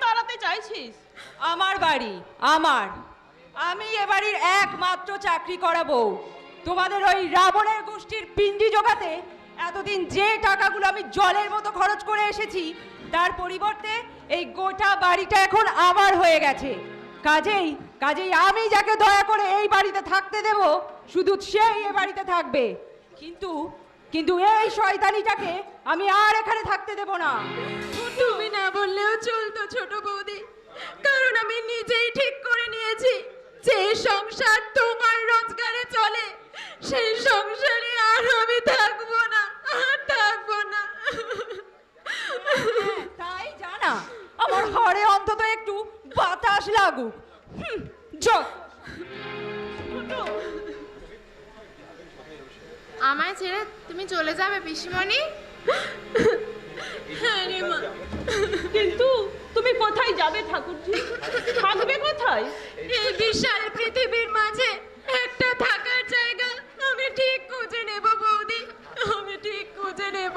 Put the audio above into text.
তাড়াতে চাইছিস? আমার বাড়ি আমার, আমি এ বাড়ির একমাত্র চাকরি করাবো। তোমাদের ওই রাবণের গোষ্ঠীর পিণ্ডি জোগাতে এতদিন যে টাকাগুলো আমি জলের মতো খরচ করে এসেছি, তার পরিবর্তে এই গোটা বাড়িটা এখন আমার হয়ে গেছে। কাজেই কাজেই আমি যাকে দয়া করে এই বাড়িতে থাকতে দেব, শুধু সেই এ বাড়িতে থাকবে। কিন্তু কিন্তু এই শয়তানিটাকে আমি আর এখানে থাকতে দেব না। তুমি না বললেও চলতো ছোট বৌদি, কারণ আমি নিজেই ঠিক করে নিয়েছি যে সংসার তোমার রোজগারে চলে, সেই সংসারে আর আমি থাকবো না, আর থাকবো না। তাই জানা, আমার হাড়ে অন্তত একটু বাতাস লাগুক। চল। আমায় ছেড়ে তুমি চলে যাবে পিসিমণি? হ্যাঁ রে মা। কিন্তু তুমি কোথায় যাবে ঠাকুরজি? থাকবে কোথায়? এই বিশাল পৃথিবীর মাঝে একটা থাকার জায়গা আমি ঠিক খুঁজে নেব বৌদি, আমি ঠিক খুঁজে নেব।